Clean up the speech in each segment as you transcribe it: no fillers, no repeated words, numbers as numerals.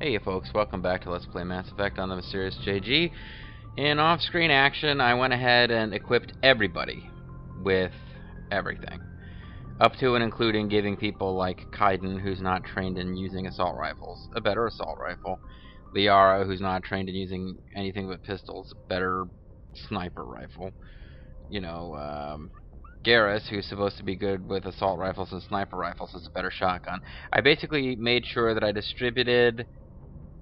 Hey folks, welcome back to Let's Play Mass Effect on the Mysterious JG. In off-screen action, I went ahead and equipped everybody with everything. Up to and including giving people like Kaiden, who's not trained in using assault rifles, a better assault rifle. Liara, who's not trained in using anything but pistols, a better sniper rifle. Garrus, who's supposed to be good with assault rifles and sniper rifles, is a better shotgun. I basically made sure that I distributed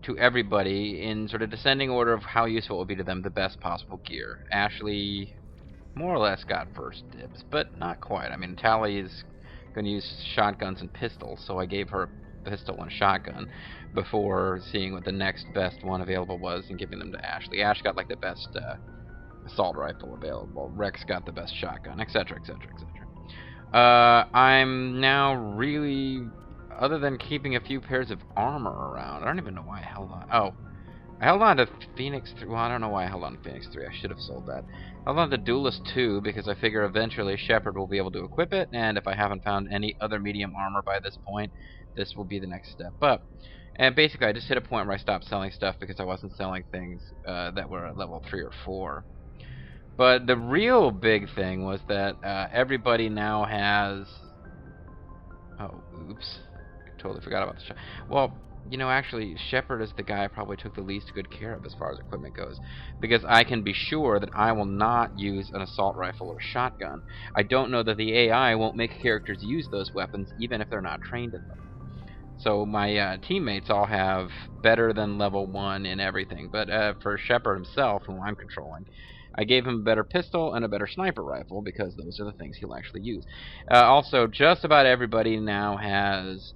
to everybody in sort of descending order of how useful it would be to them the best possible gear. Ashley more or less got first dibs, but not quite. I mean, Tali is going to use shotguns and pistols, so I gave her a pistol and shotgun before seeing what the next best one available was and giving them to Ashley. Ash got like the best assault rifle available. Rex got the best shotgun, etc., etc., etc. I'm now really, other than keeping a few pairs of armor around, I don't even know why I held on. Oh, I held on to Phoenix 3. Well, I don't know why I held on to Phoenix 3. I should have sold that. I held on to Duelist 2 because I figure eventually Shepard will be able to equip it, and if I haven't found any other medium armor by this point, this will be the next step up. And basically, I just hit a point where I stopped selling stuff because I wasn't selling things that were at level 3 or 4. But the real big thing was that everybody now has... Oh, oops. Totally forgot about the shot. Well, you know, actually, Shepard is the guy I probably took the least good care of as far as equipment goes. Because I can be sure that I will not use an assault rifle or a shotgun. I don't know that the AI won't make characters use those weapons, even if they're not trained in them. So my teammates all have better than level 1 in everything. But for Shepard himself, whom I'm controlling, I gave him a better pistol and a better sniper rifle because those are the things he'll actually use. Also, just about everybody now has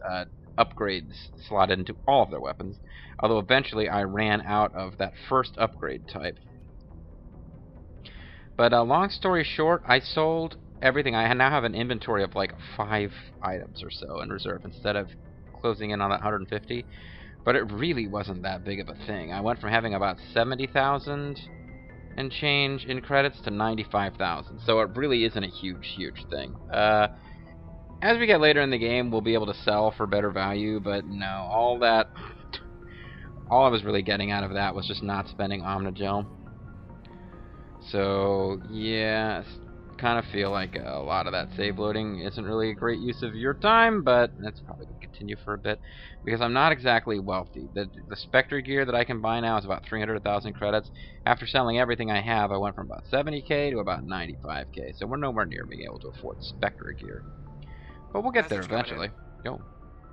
upgrades slotted into all of their weapons, although eventually I ran out of that first upgrade type. But long story short, I sold everything. I now have an inventory of like 5 items or so in reserve instead of closing in on that 150. But it really wasn't that big of a thing. I went from having about 70,000 and change in credits to 95,000, so it really isn't a huge thing. As we get later in the game, we'll be able to sell for better value, but no, all I was really getting out of that was just not spending Omnigel. So yeah, kind of feel like a lot of that save loading isn't really a great use of your time, but that's probably going to continue for a bit because I'm not exactly wealthy. The Spectre gear that I can buy now is about 300,000 credits. After selling everything I have, I went from about 70k to about 95k, so we're nowhere near being able to afford Spectre gear. But we'll get there eventually. Yo.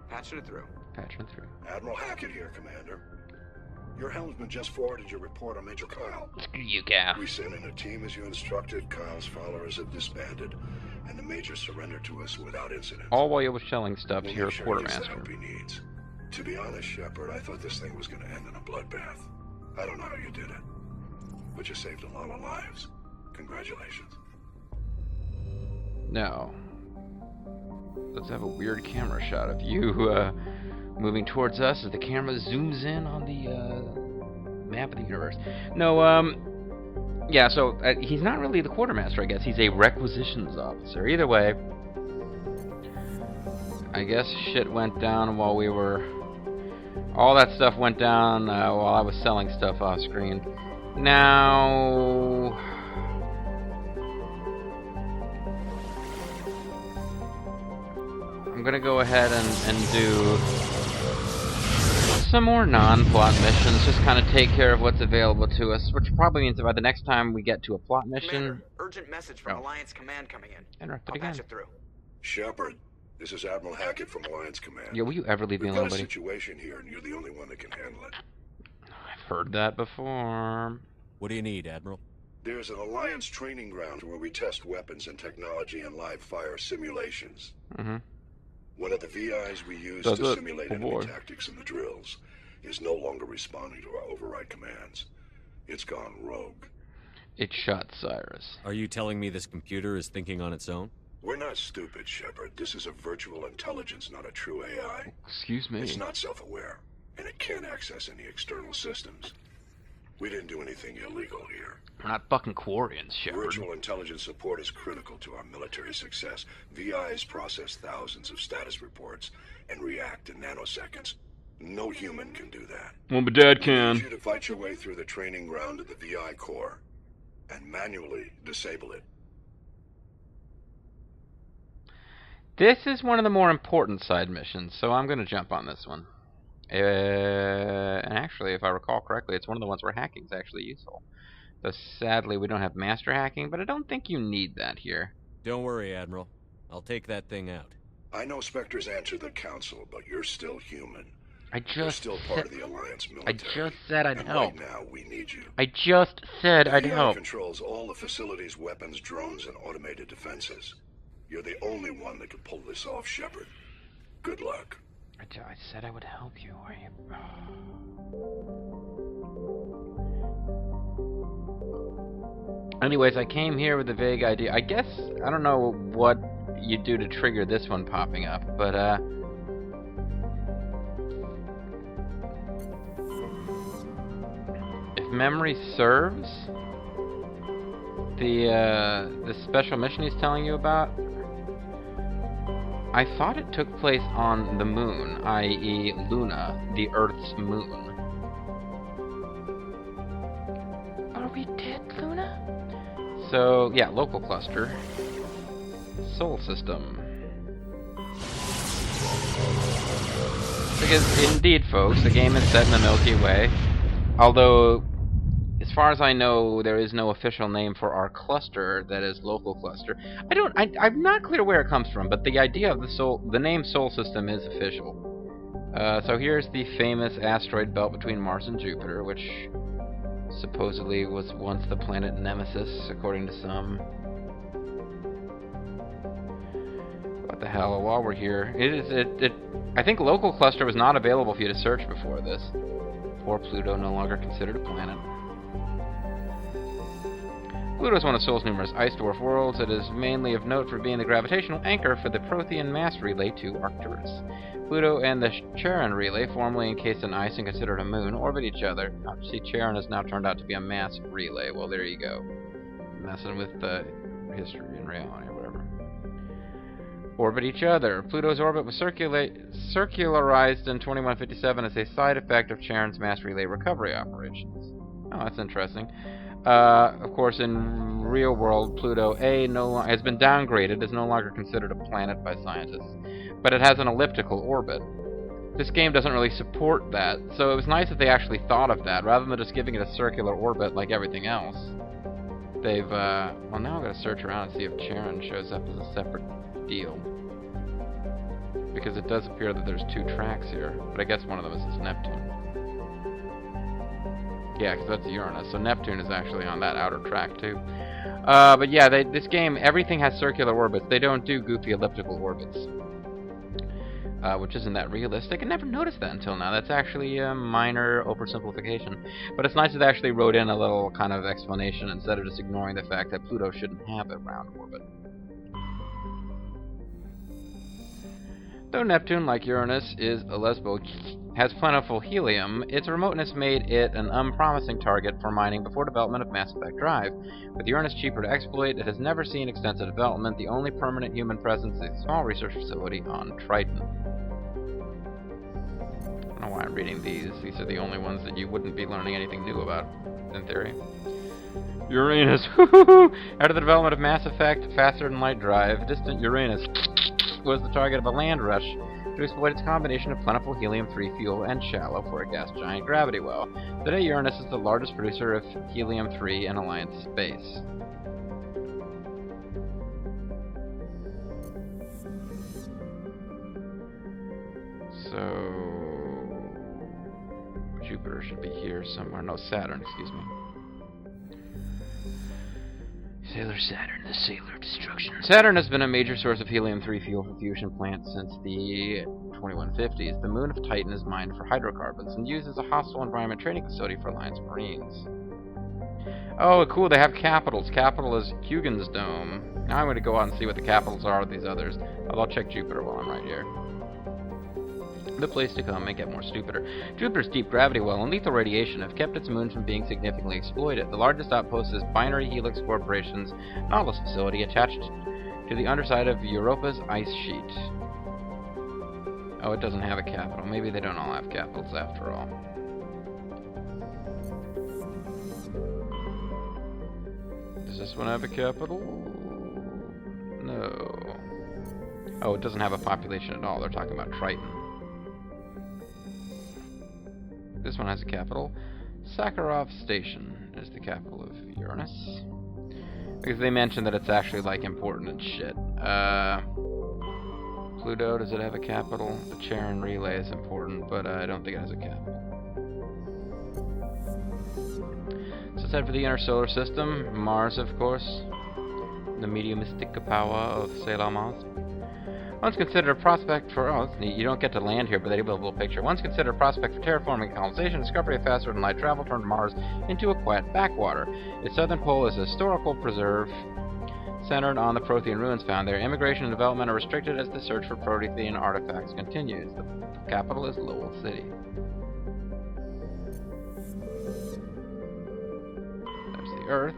Patching it through. Patching it through. Admiral Hackett here, Commander. Your helmsman just forwarded your report on Major Kyle. Screw you, Cal. We sent in a team as you instructed. Kyle's followers have disbanded, and the Major surrendered to us without incident. All while you were selling stuff to We'll your make sure quartermaster. he gets the help he needs. To be honest, Shepard, I thought this thing was going to end in a bloodbath. I don't know how you did it, but you saved a lot of lives. Congratulations. No. Let's have a weird camera shot of you moving towards us as the camera zooms in on the map of the universe. No, yeah, so he's not really the quartermaster, I guess. He's a requisitions officer. Either way, I guess shit went down while we were... All that stuff went down while I was selling stuff off screen. Now... I'm gonna go ahead and do some more non-plot missions, just kind of take care of what's available to us, which probably means that by the next time we get to a plot mission... Commander, urgent message from Alliance Command coming in. Interrupted I'll again. patch it through. Shepard, this is Admiral Hackett from Alliance Command. Yeah, will you ever leave me We've alone, got a buddy? situation here, and you're the only one that can handle it. I've heard that before. What do you need, Admiral? There's an Alliance training ground where we test weapons and technology in live fire simulations. Mm-hmm. One of the VIs we use Does to it? simulate Oh, enemy boy. tactics in the drills is no longer responding to our override commands. It's gone rogue. It shot Cyrus. Are you telling me this computer is thinking on its own? We're not stupid, Shepard. This is a virtual intelligence, not a true AI. Excuse me. It's not self-aware, and it can't access any external systems. We didn't do anything illegal here. We're not fucking Quarians, Shepard. Virtual intelligence support is critical to our military success. VIs process thousands of status reports and react in nanoseconds. No human can do that. Well, my dad I can. need you to fight your way through the training ground of the VI core and manually disable it. This is one of the more important side missions, so I'm going to jump on this one. And actually, if I recall correctly, it's one of the ones where hacking is actually useful. Though sadly, we don't have master hacking, but I don't think you need that here. Don't worry, Admiral. I'll take that thing out. I know Spectres answered the Council, but you're still human. You're You're still part of the Alliance I military. just said I'd and help. Right now, we need you. I just said I'd VI help. controls all the facilities, weapons, drones, and automated defenses. You're the only one that can pull this off, Shepard. Good luck. I said I would help you. Are you? Anyways, I came here with a vague idea. I guess I don't know what you do to trigger this one popping up, but if memory serves, the special mission he's telling you about, I thought it took place on the moon, i.e. Luna, the Earth's moon. Are we dead, Luna? So, yeah, local cluster. Sol system. Because, indeed, folks, the game is set in the Milky Way. Although, as far as I know, there is no official name for our cluster that is local cluster. I'm not clear where it comes from, but the idea of the name Sol system is official. So here's the famous asteroid belt between Mars and Jupiter, which supposedly was once the planet Nemesis, according to some. What the hell? While we're here, I think local cluster was not available for you to search before this. Poor Pluto, no longer considered a planet. Pluto is one of Sol's numerous ice dwarf worlds. It is mainly of note for being the gravitational anchor for the Prothean mass relay to Arcturus. Pluto and the Charon relay, formerly encased in ice and considered a moon, orbit each other. See, Charon has now turned out to be a mass relay. Well, there you go. Messing with history and reality or whatever. Orbit each other. Pluto's orbit was circularized in 2157 as a side effect of Charon's mass relay recovery operations. Oh, that's interesting. Of course, in real world, Pluto has been downgraded, is no longer considered a planet by scientists, but it has an elliptical orbit. This game doesn't really support that, so it was nice that they actually thought of that, rather than just giving it a circular orbit like everything else. They've, well, now I'm going to search around and see if Charon shows up as a separate deal. Because it does appear that there's two tracks here, but I guess one of them is Neptune. Yeah, because that's Uranus, so Neptune is actually on that outer track too. But yeah, this game, everything has circular orbits. They don't do goofy elliptical orbits, which isn't that realistic. I never noticed that until now. That's actually a minor oversimplification. But it's nice that they actually wrote in a little kind of explanation instead of just ignoring the fact that Pluto shouldn't have a round orbit. Though Neptune, like Uranus, is a lesbo, has plentiful helium, its remoteness made it an unpromising target for mining before development of Mass Effect Drive. With Uranus cheaper to exploit, it has never seen extensive development. The only permanent human presence is a small research facility on Triton. I don't know why I'm reading these. These are the only ones that you wouldn't be learning anything new about, in theory. Uranus. After the development of Mass Effect, faster than light drive, distant Uranus was the target of a land rush to exploit its combination of plentiful helium-3 fuel and shallow for a gas giant gravity well. Today, Uranus is the largest producer of helium-3 in Alliance space. So Jupiter should be here somewhere. No, Saturn, excuse me. Sailor Saturn, the sailor of destruction. Saturn has been a major source of helium-3 fuel for fusion plants since the 2150s. The moon of Titan is mined for hydrocarbons and used as a hostile environment training facility for Alliance Marines. Oh, cool, they have capitals. Capital is Hugin's Dome. Now I'm going to go out and see what the capitals are of these others. I'll check Jupiter while I'm right here. The place to come and get more stupider. Jupiter's deep gravity well and lethal radiation have kept its moon from being significantly exploited. The largest outpost is Binary Helix Corporation's Nautilus facility attached to the underside of Europa's ice sheet. Oh, it doesn't have a capital. Maybe they don't all have capitals after all. Does this one have a capital? No. Oh, it doesn't have a population at all. They're talking about Triton. This one has a capital. Sakharov Station is the capital of Uranus. Because they mentioned that it's actually, like, important and shit. Pluto, does it have a capital? The Charon Relay is important, but I don't think it has a capital. So it's head for the inner solar system. Mars, of course. The mediumistic power of Sailor Mars. Once considered a prospect for... Oh, that's neat. You don't get to land here, but they give a little picture. Once considered a prospect for terraforming colonization, discovery of faster than light travel turned Mars into a quiet backwater. Its southern pole is a historical preserve centered on the Prothean ruins found there. Immigration and development are restricted as the search for Prothean artifacts continues. The capital is Lowell City. There's the Earth.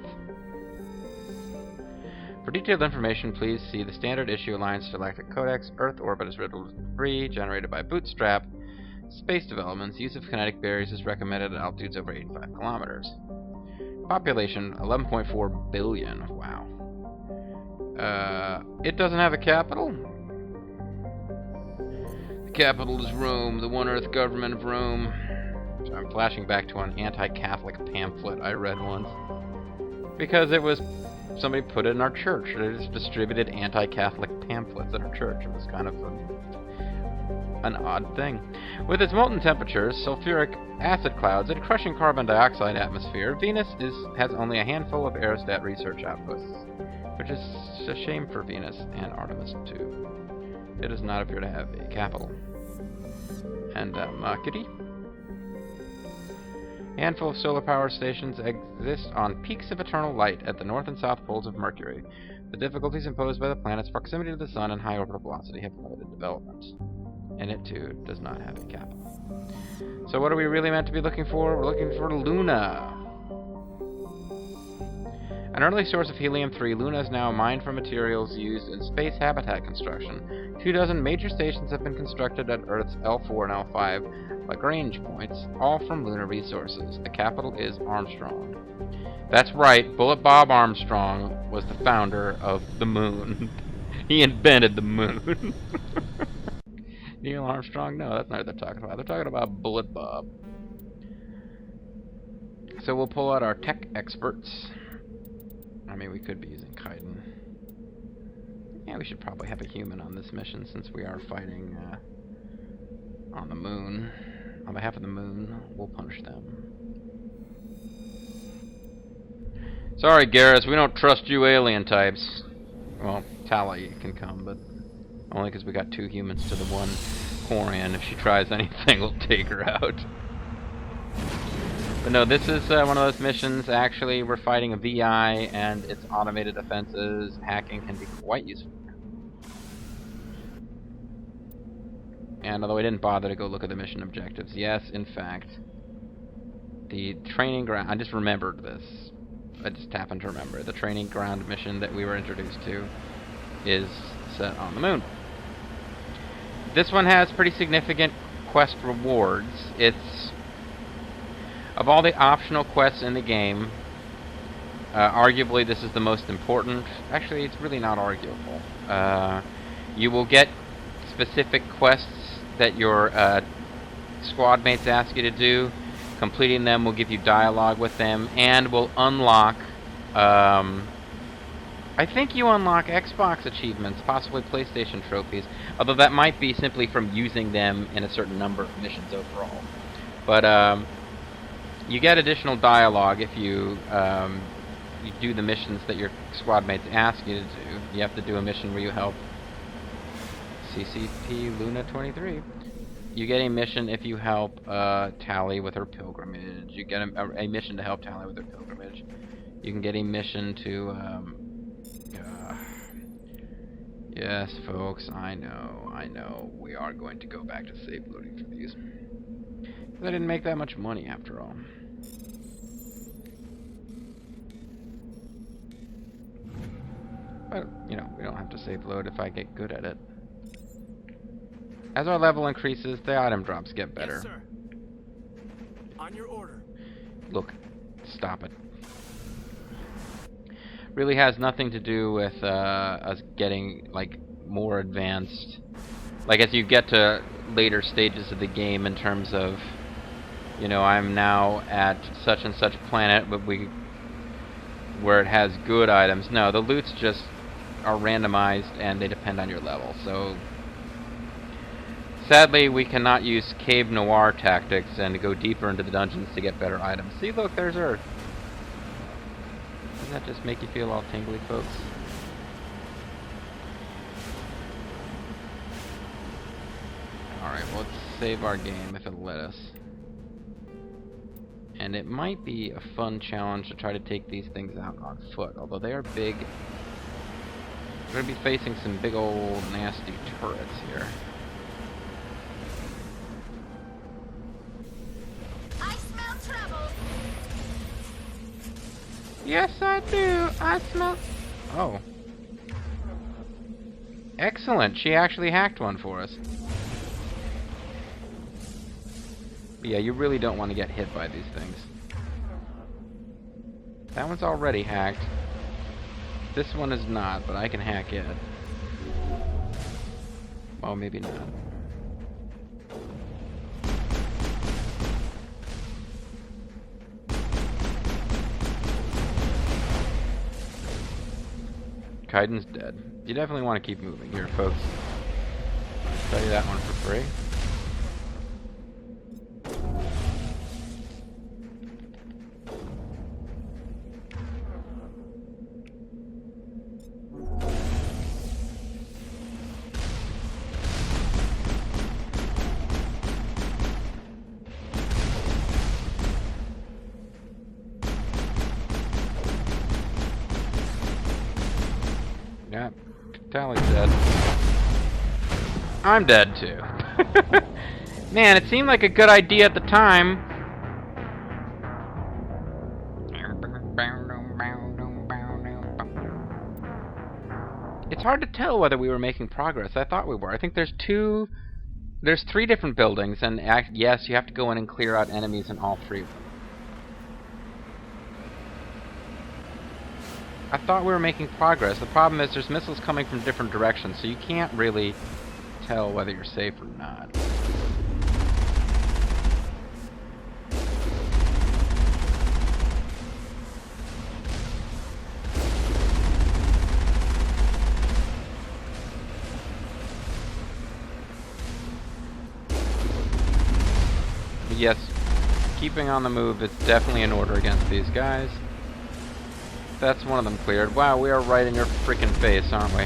For detailed information, please see the Standard Issue Alliance Galactic Codex. Earth orbit is riddled with debris generated by Bootstrap. Space developments. Use of kinetic barriers is recommended at altitudes over 85 kilometers. Population 11.4 billion. Wow. It doesn't have a capital. The capital is Rome, the One Earth government of Rome. So I'm flashing back to an anti-Catholic pamphlet I read once. Because it was... Somebody put it in our church. They just distributed anti-Catholic pamphlets at our church. It was kind of an odd thing. With its molten temperatures, sulfuric acid clouds, and crushing carbon dioxide atmosphere, Venus has only a handful of aerostat research outposts, which is a shame for Venus and Artemis too. It does not appear to have a capital. And Mercury. A handful of solar power stations exist on peaks of eternal light at the north and south poles of Mercury. The difficulties imposed by the planet's proximity to the sun and high orbital velocity have limited development. And it, too, does not have a capital. So what are we really meant to be looking for? We're looking for Luna. An early source of helium-3, Luna is now mined from materials used in space habitat construction. 24 major stations have been constructed at Earth's L4 and L5 Lagrange points, all from lunar resources. The capital is Armstrong. That's right, Bullet Bob Armstrong was the founder of the moon. He invented the moon. Neil Armstrong? No, that's not what they're talking about. They're talking about Bullet Bob. So we'll pull out our tech experts. I mean, we could be using Kaiden. Yeah, we should probably have a human on this mission since we are fighting on the moon. On behalf of the moon, we'll punish them. Sorry, Garrus, we don't trust you alien types. Well, Tali can come, but only because we got 2 humans to the 1 Quarian. If she tries anything, we'll take her out. But no, this is one of those missions. Actually, we're fighting a VI, and its automated defenses. Hacking can be quite useful. And although I didn't bother to go look at the mission objectives, yes, in fact, the training ground... I just remembered this. I just happened to remember. The training ground mission that we were introduced to is set on the moon. This one has pretty significant quest rewards. It's... Of all the optional quests in the game, arguably this is the most important. Actually, it's really not arguable. You will get specific quests that your squad mates ask you to do. Completing them will give you dialogue with them, and will unlock... I think you unlock Xbox achievements, possibly PlayStation trophies, although that might be simply from using them in a certain number of missions overall. But you get additional dialogue if you do the missions that your squad mates ask you to do. You have to do a mission where you help CCP Luna 23. You get a mission if you help Tali with her pilgrimage. You get a mission to help Tali with her pilgrimage. You can get a mission to... yes, folks, I know. We are going to go back to save loading for these. Because I didn't make that much money after all. But, you know, we don't have to save load if I get good at it. As our level increases, the item drops get better. Yes, sir. On your order. Look, stop it. Really has nothing to do with us getting like more advanced. Like as you get to later stages of the game, in terms of, you know, I'm now at such and such planet, but where it has good items. No, the loots just are randomized and they depend on your level. So sadly, we cannot use cave noir tactics and go deeper into the dungeons to get better items. See, look, there's Earth. Doesn't that just make you feel all tingly, folks? Alright, well, let's save our game if it'll let us. And it might be a fun challenge to try to take these things out on foot, although they are big. We're going to be facing some big old nasty turrets here. I smell trouble. Yes, I do. I smell... Oh. Excellent. She actually hacked one for us. But yeah, you really don't want to get hit by these things. That one's already hacked. This one is not, but I can hack it. Well, maybe not. Kaiden's dead. You definitely want to keep moving here, folks. I'll tell you that one for free. Yeah, Tali's dead. I'm dead too. Man, it seemed like a good idea at the time. It's hard to tell whether we were making progress. I thought we were. I think there's 3 different buildings, and yes, you have to go in and clear out enemies in all 3 of them. I thought we were making progress. The problem is there's missiles coming from different directions, so you can't really tell whether you're safe or not. But yes, keeping on the move is definitely in order against these guys. That's one of them cleared. Wow, we are right in your frickin' face, aren't we?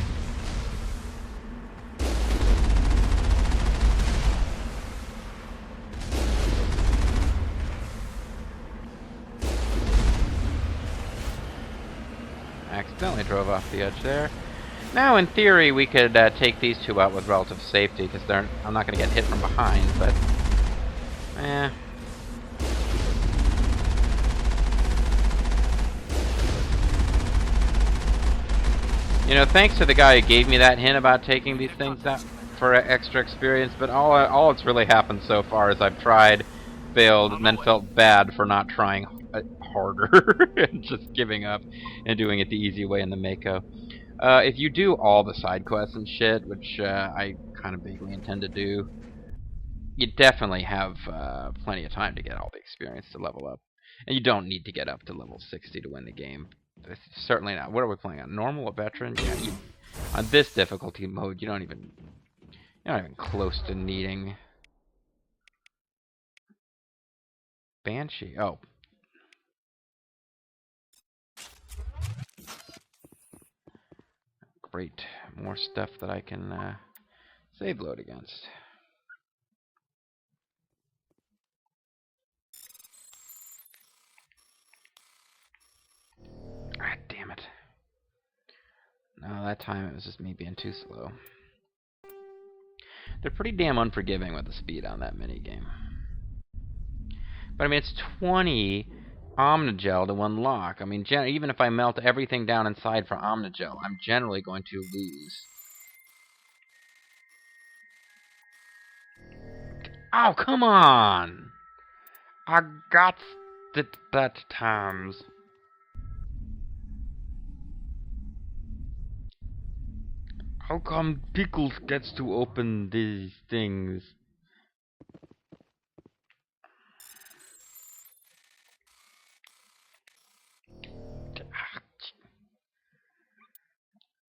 Accidentally drove off the edge there. Now, in theory, we could take these 2 out with relative safety, because I'm not going to get hit from behind, but... You know, thanks to the guy who gave me that hint about taking these things out for extra experience, but all that's really happened so far is I've tried, failed, and then felt bad for not trying harder and just giving up and doing it the easy way in the Mako. If you do all the side quests and shit, which I kind of vaguely intend to do, you definitely have plenty of time to get all the experience to level up. And you don't need to get up to level 60 to win the game. Certainly not. What are we playing on? Normal or veteran? Yeah, on this difficulty mode, you're not even close to needing Banshee. Oh. Great. More stuff that I can save load against. Ah, damn it. No, that time it was just me being too slow. They're pretty damn unforgiving with the speed on that minigame. But I mean, it's 20 Omnigel to unlock. I mean, even if I melt everything down inside for Omnigel, I'm generally going to lose. Oh, come on! I got it that times. How come Pickles gets to open these things?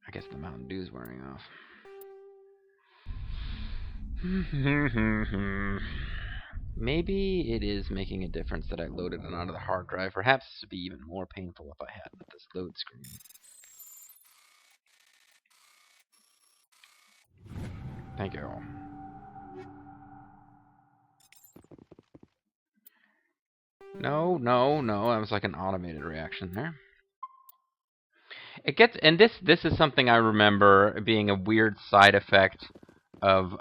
I guess the Mountain Dew's wearing off. Maybe it is making a difference that I loaded it onto the hard drive. Perhaps this would be even more painful if I hadn't this load screen. Thank you. No, no, no. That was like an automated reaction there. It gets, and this is something I remember being a weird side effect of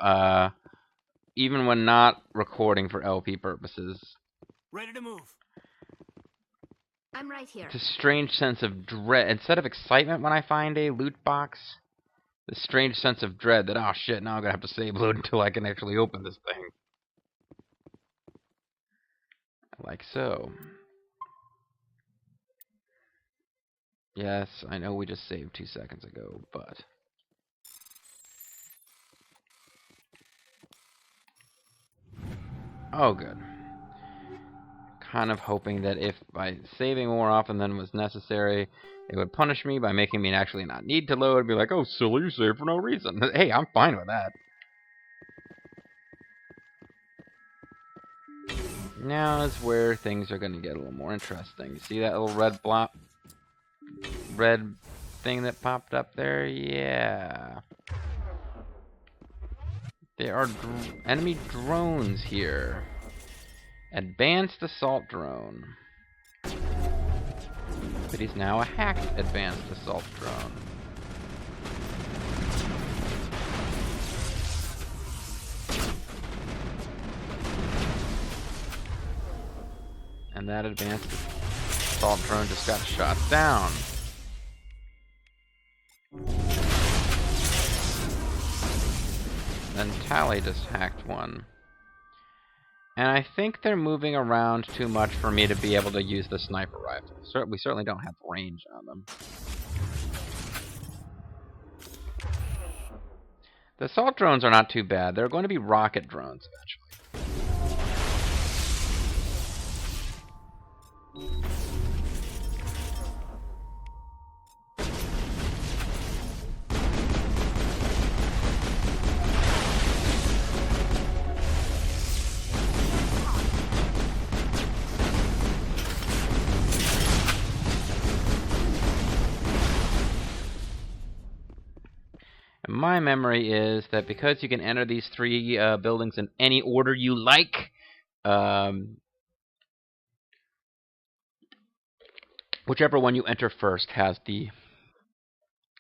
even when not recording for LP purposes. Ready to move. I'm right here. It's a strange sense of dread. Instead of excitement when I find a loot box, this strange sense of dread that, oh shit, now I'm gonna have to save load until I can actually open this thing. Like so. Yes, I know we just saved 2 seconds ago, but... Oh, good. Kind of hoping that if by saving more often than was necessary, it would punish me by making me actually not need to load, be like, oh, silly, you saved for no reason. Hey, I'm fine with that. Now is where things are going to get a little more interesting. You see that little red blop? Red thing that popped up there? Yeah. There are enemy drones here. Advanced assault drone. But he's now a hacked advanced assault drone. And that advanced assault drone just got shot down. Then Tali just hacked one. And I think they're moving around too much for me to be able to use the sniper rifle. We certainly don't have range on them. The assault drones are not too bad. They're going to be rocket drones eventually. My memory is that because you can enter these 3 buildings in any order you like, whichever one you enter first has the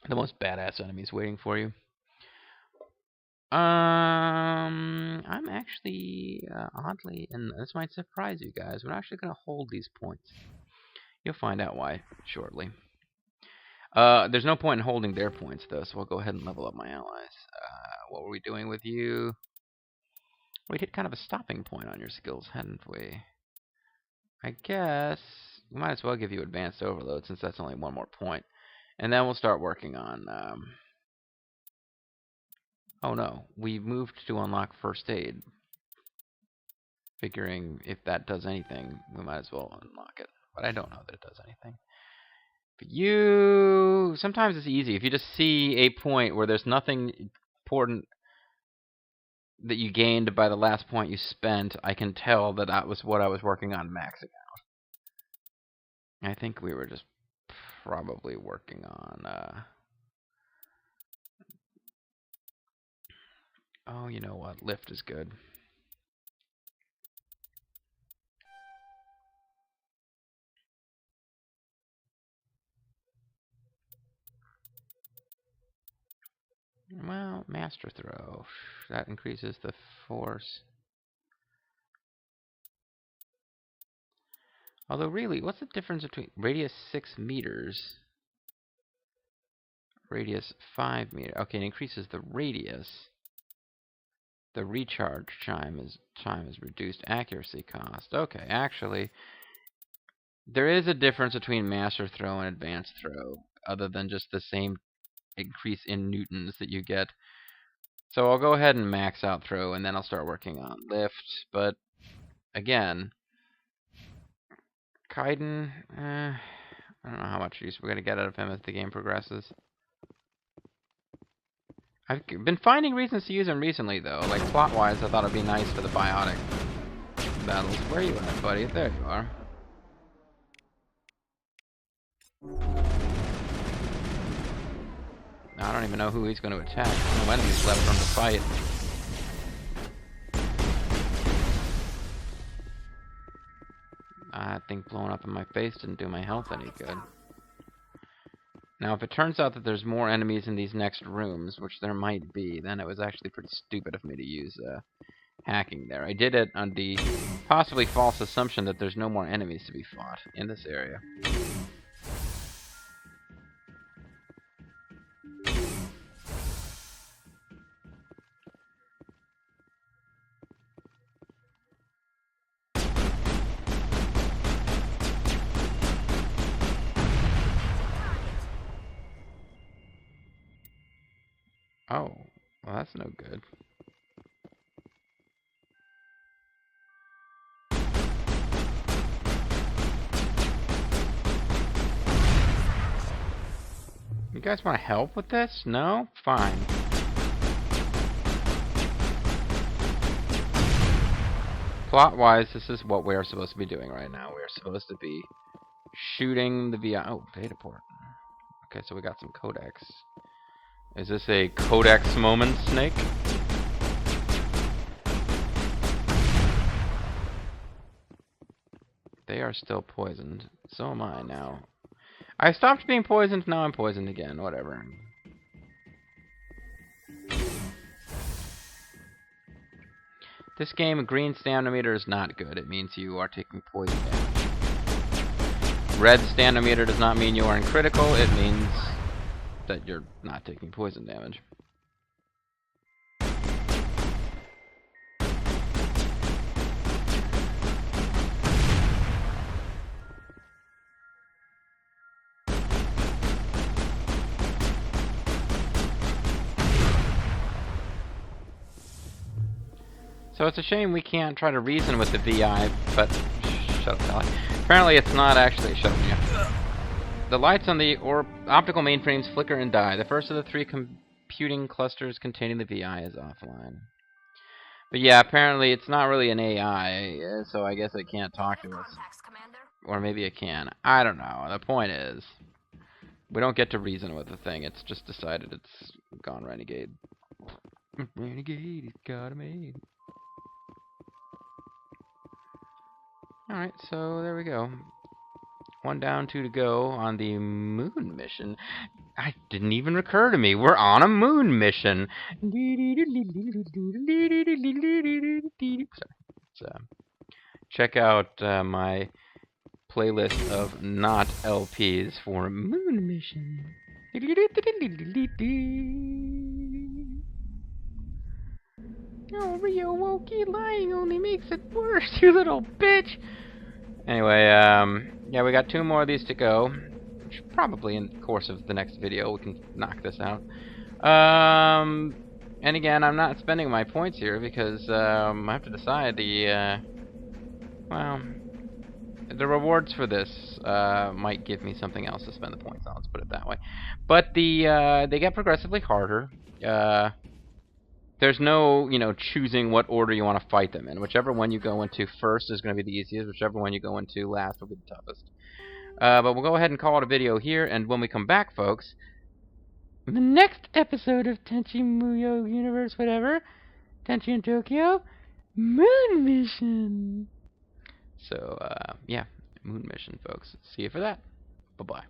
most badass enemies waiting for you. I'm actually oddly, and this might surprise you guys, we're actually going to hold these points. You'll find out why shortly. There's no point in holding their points, though, so we'll go ahead and level up my allies. What were we doing with you? We hit kind of a stopping point on your skills, hadn't we? I guess we might as well give you advanced overload, since that's only 1 more point. And then we'll start working on... Oh no, we moved to unlock first aid. Figuring if that does anything, we might as well unlock it. But I don't know that it does anything. But you... Sometimes it's easy. If you just see a point where there's nothing important that you gained by the last point you spent, I can tell that that was what I was working on maxing out. I think we were just probably working on... Oh, you know what? Lift is good. Well, Master Throw. That increases the force. Although, really, what's the difference between radius 6 meters? Radius 5 meters. Okay, it increases the radius. The recharge chime is reduced accuracy cost. Okay, actually, there is a difference between master throw and advanced throw, other than just the same increase in newtons that you get. So I'll go ahead and max out throw, and then I'll start working on lift. But again, Kaiden, I don't know how much use we're going to get out of him as the game progresses. I've been finding reasons to use him recently, though. Like, plot-wise, I thought it'd be nice for the biotic battles. Where are you at, buddy? There you are. I don't even know who he's going to attack. No enemies left from the fight. I think blowing up in my face didn't do my health any good. Now, if it turns out that there's more enemies in these next rooms, which there might be, then it was actually pretty stupid of me to use hacking there. I did it on the possibly false assumption that there's no more enemies to be fought in this area. Oh, well, that's no good. You guys want to help with this? No? Fine. Plot-wise, this is what we are supposed to be doing right now. We are supposed to be shooting the VI... Oh, data port. Okay, so we got some codex. Is this a codex moment, Snake? They are still poisoned. So am I now. I stopped being poisoned, now I'm poisoned again. Whatever. This game, green stamina meter is not good. It means you are taking poison damage. Red stamina meter does not mean you are in critical. It means that you're not taking poison damage. So it's a shame we can't try to reason with the VI, but shut up, Tali. Apparently it's not actually shut up, yeah. The lights on the optical mainframes flicker and die. The first of the 3 computing clusters containing the VI is offline. But yeah, apparently it's not really an AI, so I guess it can't talk to us. Or maybe it can. I don't know. The point is, we don't get to reason with the thing. It's just decided it's gone renegade. Renegade, he's got it made. Alright, so there we go. 1 down, 2 to go on the moon mission. It didn't even occur to me. We're on a moon mission. So, check out my playlist of not LPs for moon mission. Oh, Rio Wokey, lying only makes it worse, you little bitch! Anyway, yeah, we got 2 more of these to go. Which probably in the course of the next video we can knock this out. And again, I'm not spending my points here because I have to decide well, the rewards for this might give me something else to spend the points on, let's put it that way. But they get progressively harder. There's no, choosing what order you want to fight them in. Whichever one you go into first is going to be the easiest. Whichever one you go into last will be the toughest. But we'll go ahead and call it a video here. And when we come back, folks, the next episode of Tenchi Muyo Universe, whatever, Tenchi in Tokyo, Moon Mission. So, yeah, Moon Mission, folks. See you for that. Bye-bye.